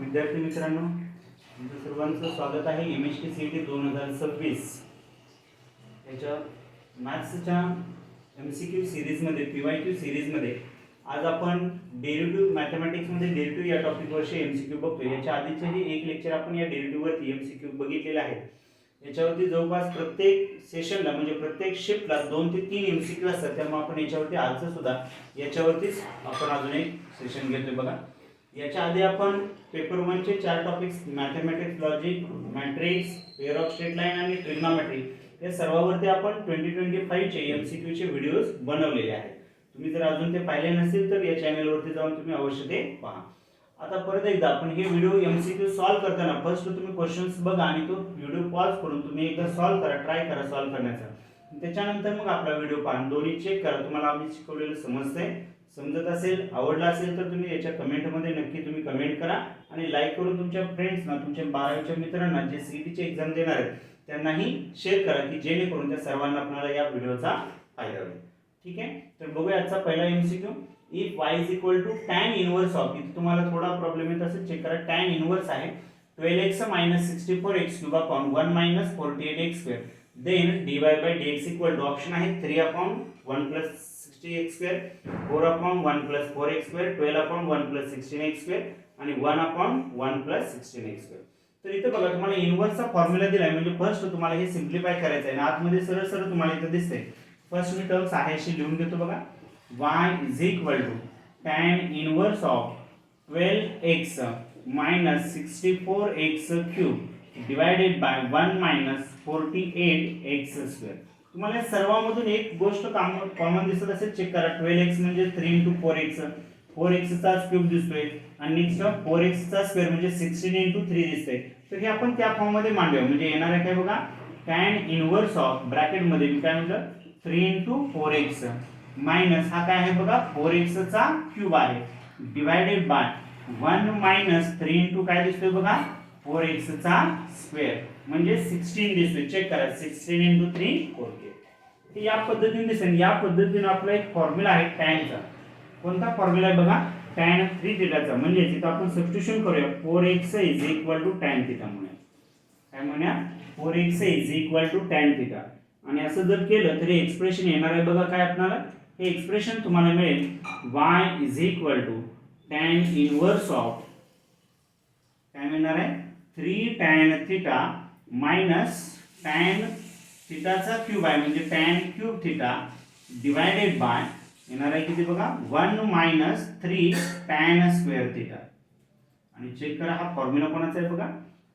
विद्यार्थी मित्रांनो, तुमचं सर्वांचं स्वागत आहे MHTCET 2026 याच्या मॅथ्सच्या MCQ सिरीजमध्ये PYQ सिरीजमध्ये आज आपण डेरिव्हेटिव्ह मॅथमॅटिक्समध्ये डेरिव्हेटिव्ह या टॉपिकवरचे MCQ बघतोय। याच्या आधीचेही एक लेक्चर आपण या डेरिव्हेटिव्हवरती MCQ बघितलेले आहेत। याच्यावरती जवळपास प्रत्येक सेशनला म्हणजे प्रत्येक शिफ्टला 2 ते 3 MCQ असतात, त्यामुळे आपण याच्यावरती आजचं सुद्धा याच्यावरतीच आपण अजून एक सेशन घेतोय। बघा, याच्या आधी आपण पेपर 1 चे 4 topics mathematics, logic, matrix, pair of straight line आणि ट्रिग्नोमेट्री या सर्वांवरती आपण 2025 चे MCQ चे व्हिडिओज बनवलेले आहेत। तुम्ही जर अजून ते पाहिले नसेल तर या चॅनलवरती जाऊन तुम्ही अवश्य ते पहा। आता परत एकदा आपण हे व्हिडिओ MCQ सॉल्व करताना फर्स्ट तुम्ही क्वेश्चन्स बघा आणि तो व्हिडिओ पॉज करून तुम्ही एकदा सॉल्व करा, ट्राय करा सॉल्व करण्याचा। त्याच्यानंतर मग आपला व्हिडिओ पहा, दोन्ही चेक करा तुम्हाला आम्ही शिकवलेलं समजतंय, समजत असेल, आवडला असेल तर तुम्ही याच्या कमेंटमध्ये नक्की तुम्ही कमेंट करा आणि लाईक करून तुमच्या फ्रेंड्सना, तुमच्या 12वीच्या मित्रांना जे सीईटीची एक्झाम देणार आहेत त्यांनाही शेअर करा की जेणेकरून त्या सर्वांना आपल्याला या व्हिडिओचा फायदा होईल। ठीक आहे, तर बघूया आजचा पहिला MCQ। If y is equal to tan inverse of, इथे तुम्हाला थोडा प्रॉब्लेम येत असेल, चेक करा। tan इनवर्स आहे 12x - 64x cube upon 1 - 48x square, then dy by dx equal to option आहे 3/1 + 60x square, 4/1 + 4x square, 12/1 + 16x square आणि 1/1 + 16x square। तर इथे बघा तुम्हाला इनवर्सचा फॉर्म्युला दिलाय, म्हणजे फर्स्ट तुम्हाला हे सिम्प्लिफाय करायचं आहे आणि आतमध्ये सरळ सरळ तुम्हाला इथे दिसतंय। फर्स्ट मी टर्म्स आहे अशी लिहून घेतो बघा, y is equal to tan inverse of 12x minus 64x cube divided by 1 - 48x square। तुम्हाला सर्वांमधून एक गोष्ट कॉमन दिसत असेल, चेक करा। 12x म्हणजे 3 × 4x, 4x चा क्यूब दिसतोय आणि नेक्स्ट 4x चा स्क्वेअर म्हणजे 16 × 3 दिसतंय। तर हे आपण त्या फॉर्म मध्ये मांडूया, म्हणजे येणार आहे काय बघा, tan इनवर्स ऑफ ब्रॅकेट मध्ये मी काय म्हटलं 3 × 4x मायनस हा काय आहे बघा 4x चा क्यूब आहे डिवाइडेड बाय 1 - 3 × काय दिसतोय बघा 4x चा स्क्वेअर म्हणजे 16 दिसतोय। चेक करा, 16 × 3 48। या पद्धतीने दिसेल। या पद्धतीने आपला एक फॉर्म्युला आहे tan चा। कोणता फॉर्म्युला आहे बघा, tan 3θ चा। म्हणजे इथे आपण सबस्टिट्यूशन करूया, 4x = tan θ म्हणूया। काय म्हणूया, 4x = tan θ। आणि असं जर केलं तरी एक्सप्रेशन येणार आहे बघा काय आपल्याला, हे एक्सप्रेशन तुम्हाला मिळेल y = tan इनवर्स ऑफ, काय मिळणार आहे 3 tan θ मायनस tan θ चा क्यूब आहे म्हणजे tan क्यूब θ डिवाइडेड बाय येणार आहे किती बघा 1 - 3 tan स्क्वेअर θ। आणि चेक करा हा फॉर्म्युला कोणाचा आहे बघा,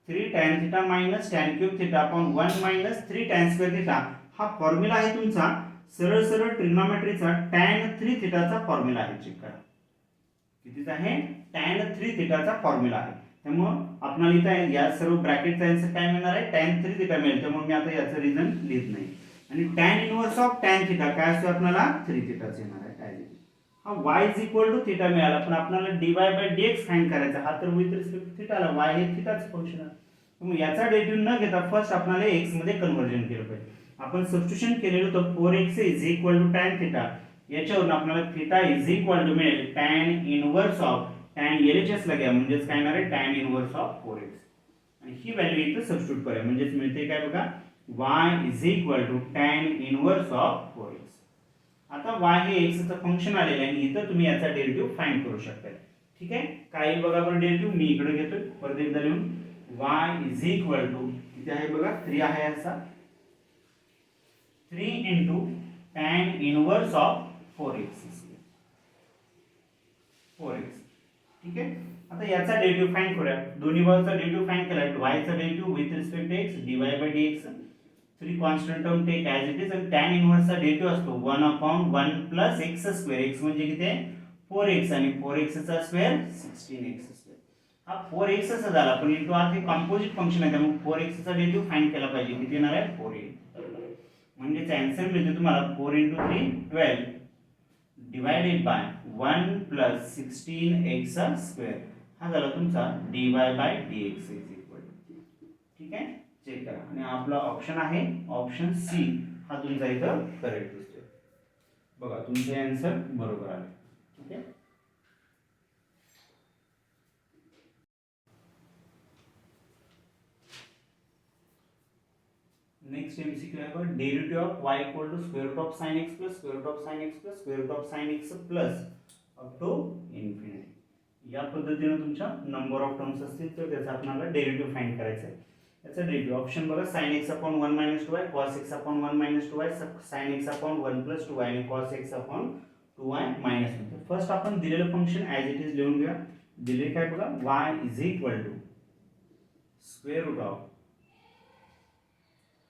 3 tan θ minus tan cube θ upon 1 - 3 tan square θ। हा फॉर्म्युला आहे तुमचा सरळ सरळ ट्रिग्नोमेट्रीचा tan 3θ चा फॉर्म्युला आहे। चेक करा कितीचा आहे, tan 3θ चा फॉर्म्युला आहे। त्यामुळे आपल्याला इथे या सर्व ब्रॅकेटचा आन्सर काय मिळणार आहे, tan 3θ मिळेल। त्यामुळे मी आता याचं रिझन लिहित नाही। आणि tan इनवर्स ऑफ tan θ काय असतो आपल्याला 3θ च येणार आहे काय। हा y = θ मिळाला, पण आपल्याला dy by dx फाइंड करायचा। हा तर विथ रिस्पेक्ट टू θ ला y हे θच फंक्शन आहे। मग याचा डेरिव्हेटिव्ह न घेता फर्स्ट आपल्याला x मध्ये कन्वर्जन केलं पाहिजे। आपण सबस्टिट्यूशन केलेलं तर 4x = tan θ, याच्यावरून आपल्याला θ मिळेल tan inverse of tan LHS ला घ्या म्हणजेच काय येणार आहे tan इनवर्स ऑफ 4x आणि ही व्हॅल्यू इथे सबस्टिट्यूट करूया म्हणजेच मिळते काय बघा y = tan inverse of 4x। आता y हे x चं फंक्शन आलेलं आहे आणि इथं तुम्ही याचा डेरिव्हेटिव्ह फाइंड करू शकता। ठीक आहे, काय बघा बरं डेरिव्हेटिव्ह मी इकडे घेतोय परत एकदा लिहून, y = किती आहे बघा 3 आहे असा 3 × tan इनवर्स ऑफ 4x। ठीक आहे, आता याचा डेरिव्हेटिव्ह फाइंड करूया। दोन्ही बाजूचा डेरिव्हेटिव्ह फाइंड केला, y चा derivative with respect to x dy by dx, 3 constant term take as it is, आणि tan इनवर्स चा डेरिव्हेटिव्ह असतो 1/1 + x²। x म्हणजे किती आहे 4x आणि 4x चा स्क्वेअर 16x स्क्वेअर। हा 4x चा झाला, पण इंटू आत हे कंपोजिट फंक्शन आहे त्यामुळे 4x चा डेरिव्हेटिव्ह फाइंड केला पाहिजे। किती येणार आहे 4x, म्हणजे आन्सर मिळते तुम्हाला 4 × 3 12 डिवाइडेड बाय 1 + 16x²। हा झाला तुमचा dy by dx = ठीक आहे, चेक करा। आणि आपला ऑप्शन आहे ऑप्शन सी, हा तुमचा इथं करेक्ट दिसतोय बघा, तुमचे आन्सर बरोबर आले। ठीक आहे, नेक्स्ट एमसीक्यू आहे बघा, derivative of y equal to square root of sine x plus square root of sine x plus square root of sine x plus up to infinity. या पद्धतीने तुमच्या नंबर ऑफ टर्म्स असतील तर त्याचा आपल्याला derivative find करायचा आहे. याचा डेरिव्हेटिव्ह ऑप्शन बघा, sin x upon 1 minus 2y, cos x upon 1 minus 2y, sin x upon 1 plus 2y आणि cos x upon 2y minus 1. First आपण दिलेलं फंक्शन ॲज इट इज लिहून घेऊया. दिले काय बघा, y is equal to square root of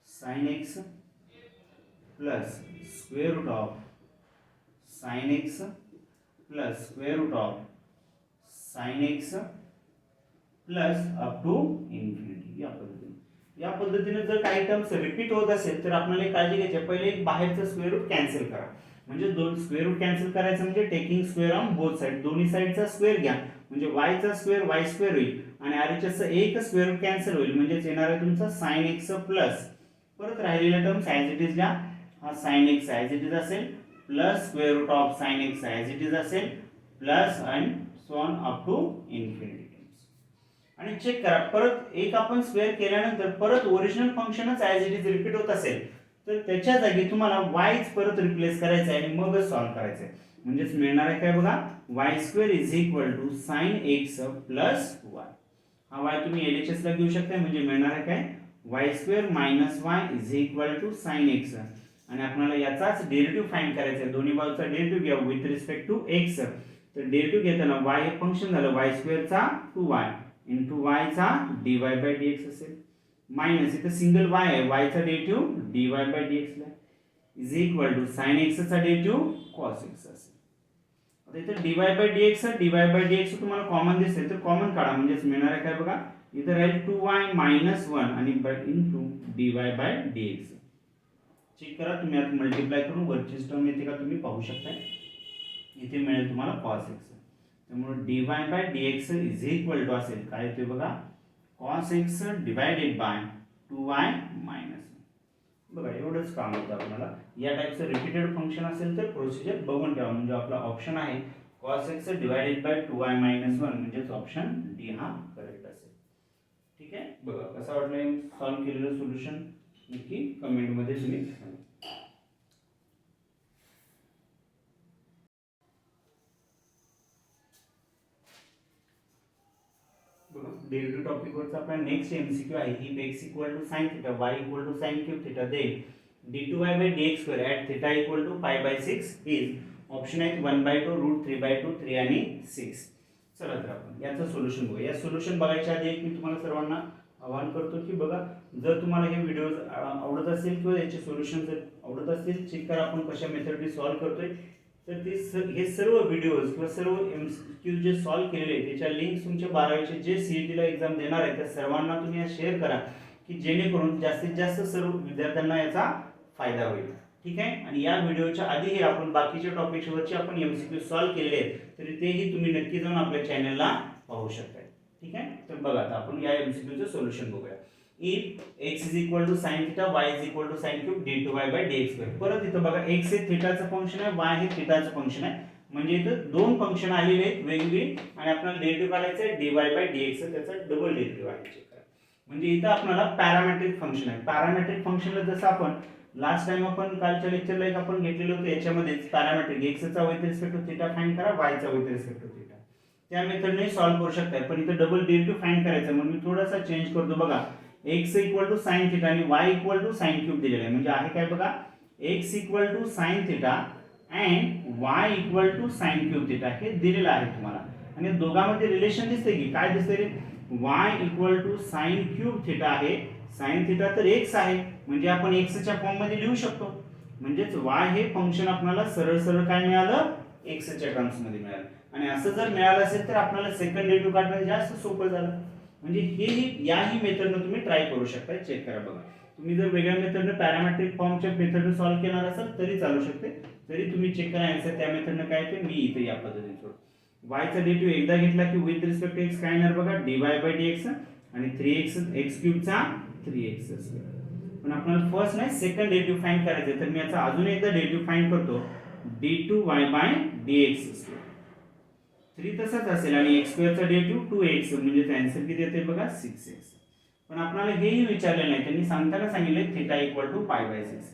sin x plus square root of sin x plus square root of sin x plus up to infinity. या पद्धतीने जर काही टर्म्स रिपीट होत असेल तर आपल्याला एक काळजी घ्यायची, पहिले एक बाहेरचं स्क्वेअर रूट कॅन्सल करा. म्हणजे दोन स्क्वेअर रूट कॅन्सल करायचं म्हणजे taking square on both side, दोन्ही साइडचा स्क्वेअर घ्या म्हणजे y चा स्क्वेअर y स्क्वेअर होईल आणि RHS एक स्क्वेअर रूट कॅन्सल होईल म्हणजे येणार आहे तुमचा sin x प्लस परत राहिलेल्या टर्म्स ॲज इट इज घ्या. हा sin x as it is असेल plus square root of sin x as it is असेल plus and so on up to infinity. आणि चेक करा, परत एक आपण स्क्वेअर केल्यानंतर परत ओरिजिनल फंक्शनच ॲज इट इज रिपीट होत असेल तर त्याच्या जागी तुम्हाला y परत रिप्लेस करायचं आहे आणि मगच सॉल्व्ह करायचं आहे. म्हणजेच मिळणार आहे काय बघा, y square is equal to sin x plus y. हा y तुम्ही LHS ला घेऊ शकता म्हणजे मिळणार आहे काय, y square minus y is equal to sin x. आणि आपल्याला याचाच डेरिव्हेटिव्ह फाइंड करायचा आहे. दोन्ही बाजूचा डेरिव्हेटिव्ह घ्या विथ रिस्पेक्ट टू x. तर डेरिव्हेटिव्ह घेताना y हे फंक्शन झालं y स्क्वेअर चा 2y इंटू y चा dy बाय dx असेल मायनस इथे सिंगल y आहे y चा डेरिव्हेटिव्ह dy बाय dx ला is equal to sin x चा डेरिव्हेटिव्ह cos x असेल. आता इथे dy बाय dx तुम्हाला कॉमन दिसते तर कॉमन काढा म्हणजेच मिळणार आहे काय बघा, इथे राहील 2y मायनस 1 आणि into dy by dx. Check करा तुम्ही आता मल्टिप्लाय करून वरची टर्म येते का तुम्ही पाहू शकता. इथे मिळेल तुम्हाला cos x. त्यामुळे dy by dx is equal to असेल काय येते बघा, cos x divided by 2y minus. बघा एवढंच काम होतं आपल्याला. या टाइपचं रिपीटेड फंक्शन असेल तर प्रोसिजर बघून ठेवा म्हणजे आपला ऑप्शन आहे cos x divided by 2y minus 1 म्हणजेच ऑप्शन डी हा करेक्ट असेल. ठीक आहे, बघा कसं वाटलं सॉल्व्ह केलेलं सोल्युशन नक्की कमेंट मध्ये तुम्ही सांगा. डेरिव्हेटिव्ह टॉपिक वरचा आपला नेक्स्ट एमसीक्यू आहे ही x equal to sin theta y equal to sin cube theta then d2y by dx square at theta equal to pi by 6 is option आहेत 1/2 रूट 3/2 3 आणि 6. चला तर आपण याचं सोल्युशन बघूया. या सोल्युशन बघायच्या आधी एक मी तुम्हाला सर्वांना आवाहन करतो की बघा जर तुम्हाला हे व्हिडिओज आवडत असेल किंवा याचे सोल्युशन जर आवडत असतील चेक करा आपण कशा मेथडने सॉल्व्ह करतोय. तर ते हे सर्व व्हिडिओज किंवा सर्व एमसीक्यू जे सॉल्व्ह केलेले आहेत त्याच्या लिंक्स तुमच्या 12वीचे जे सीईटीला एक्झाम देणार आहेत त्या सर्वांना तुम्ही शेअर करा की जेणेकरून जास्तीत जास्त सर्व विद्यार्थ्यांना याचा फायदा होईल. ठीक आहे, आणि या व्हिडिओच्या आधीही आपण बाकीच्या टॉपिक्सवरचे आपण एमसीक्यू सॉल्व्ह केलेले आहेत तरी तेही तुम्ही नक्की जाऊन आपल्या चॅनलला पाहू शकता. ठीक आहे, तर बघा आता आपण या एमसीक्यूचं सोल्युशन बघूया. If x is equal to sin theta y is equal to sin cube d2y by dx square. परत इथं बघा x हे थीटाचं फंक्शन आहे y हे थीटाचं फंक्शन आहे म्हणजे इथं दोन फंक्शन आलेले आहेत वेगवेगळी आणि आपल्याला डेरिव्हेटिव्ह काढायचं आहे dy by dx त्याचा डबल डेरिव्हेटिव्ह आहे. चेक करा म्हणजे इथं आपल्याला पॅरामेट्रिक फंक्शन आहे. पॅरामेट्रिक फंक्शनला जसं आपण लास्ट टाइम आपण कालच्या लेक्चरला एक आपण घेतलेलं होतं याच्यामध्येच पॅरामेट्रिक x चा with respect to theta find करा y चा विथ रिस्पेक्ट टू थीटा त्या मेथडने सॉल्व्ह करू शकता. पण इथं डबल डेरिव्हेटिव्ह फाइंड करायचं म्हणून मी थोडासा चेंज करतो. बघा x equal to sin theta आणि y equal to sin cube दिलेला आहे म्हणजे आहे काय बघा x equal to sin theta and y equal to sin cube theta हे दिलेलं आहे तुम्हाला. आणि दोघांमध्ये रिलेशन दिसते की काय दिसते रे, y equal to sin cube theta आहे, sin थीटा तर x आहे म्हणजे आपण x च्या फॉर्म मध्ये लिहू शकतो म्हणजेच y हे फंक्शन आपल्याला सरळ सरळ काय मिळालं x च्या टर्म्स मध्ये मिळालं. आणि असं जर मिळालं असेल तर आपल्याला सेकंड डेरिव्हेटिव्ह काढणं जास्त सोपं झालं. म्हणजे हेही याही मेथडने तुम्ही ट्राय करू शकता. चेक करा बघा तुम्ही जर वेगळ्या मेथडने पॅरामेट्रिक फॉर्मच्या मेथडने सॉल्व्ह करणार असाल तरी चालू शकते. तरी तुम्ही चेक करा आन्सर त्या मेथडने काय ते मी इथे या पद्धतीने सोडतो. y चा डेरिव्हेटिव्ह एकदा घेतला की विथ रिस्पेक्ट टू x काय येणार बघा dy by dx आणि 3x x क्यूब चा 3x असेल. पण आपल्याला फर्स्ट नाही सेकंड डेरिव्हेटिव्ह फाइंड करायचे तर मी याचा अजून एकदा डेरिव्हेटिव्ह फाइंड करतो d2y by dx असेल 3 तसाच असेल आणि x स्क्वेअर चा डेरिव्हेटिव्ह 2x म्हणजे आन्सर किती येते बघा 6x. पण आपल्याला हेही विचारले नाही, त्यांनी सांगताना सांगितले theta equal to pi by 6.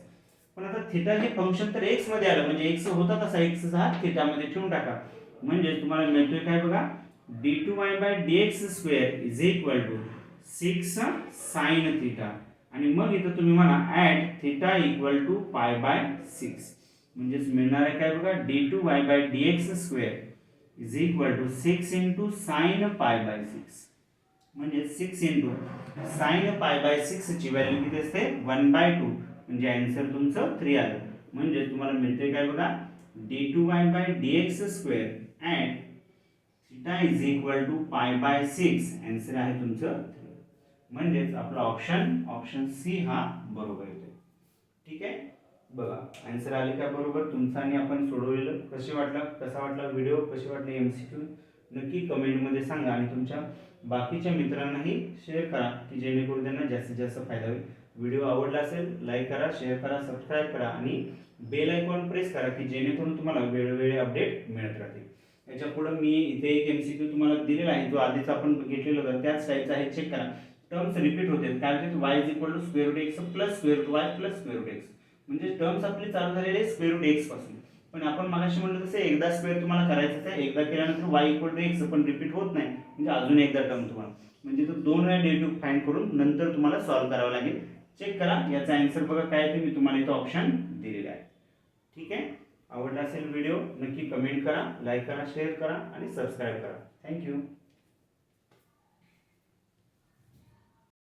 पण आता थिटा हे फंक्शन तर x मध्ये आलं, म्हणजे x होता तसा x हा थिटा मध्ये ठेवून टाका, म्हणजे तुम्हाला मिळतोय काय बघा, d2y/dx² is equal to 6 sin theta. आणि मग इथं तुम्ही म्हणा at theta equal to pi by 6, म्हणजेच मिळणार आहे काय बघा, d2y/dx² is equal to 6 into sine pi by 6, म्हणजे 6 इंटू साइन पाय बाय 6 ची व्हॅल्यू किती असते 1/2, म्हणजे आन्सर तुमचं 3 आलं. म्हणजे तुम्हाला मिळते काय बघा, d2y/dx² and theta is equal to pi by 6, answer आहे तुमचं 3. म्हणजेच आपला ऑप्शन सी हा बरोबर येतो. ठीक आहे, बघा आन्सर आले का बरोबर तुमचा, आणि आपण सोडवलेलं कसा वाटला व्हिडिओ, कशी वाटली एमसीक्यू, नक्की कमेंटमध्ये सांगा. आणि तुमच्या बाकीच्या मित्रांनाही शेअर करा, की जेणेकरून त्यांना जास्तीत जास्त फायदा होईल. व्हिडिओ आवडला असेल लाईक करा, शेअर करा, सबस्क्राईब करा आणि बेल आयकॉन प्रेस करा, की जेणेकरून तुम्हाला वेळोवेळी अपडेट मिळत राहतील. याच्या पुढे मी इथे एक एमसीक्यू तुम्हाला दिलेला आहे, जो आधीच आपण घेतलेला होता त्याच टाईपचा आहे, चेक करा. टर्म्स रिपीट होते, काय होते, y is equal to square root x plus square root y plus square root x, म्हणजे टर्म्स आपली चालू झालेले आहे स्क्वेअर रूट एक्स पासून. पण आपण मागाशी म्हणलं तसं एकदा स्क्वेअर तुम्हाला करायचंच आहे, एकदा केल्यानंतर y इक्वल टू एक्स पण रिपीट होत नाही, म्हणजे अजून एकदा टर्म तुम्हाला, म्हणजे तो 2 वेळा डेरिव्हेटिव्ह फाइंड करून नंतर तुम्हाला सॉल्व्ह करावं लागेल. चेक करा, याचा आन्सर बघा काय ते मी तुम्हाला इथं ऑप्शन दिलेला आहे. ठीक आहे, आवडला असेल व्हिडिओ नक्की कमेंट करा, लाईक करा, शेअर करा आणि सबस्क्राईब करा. थँक्यू.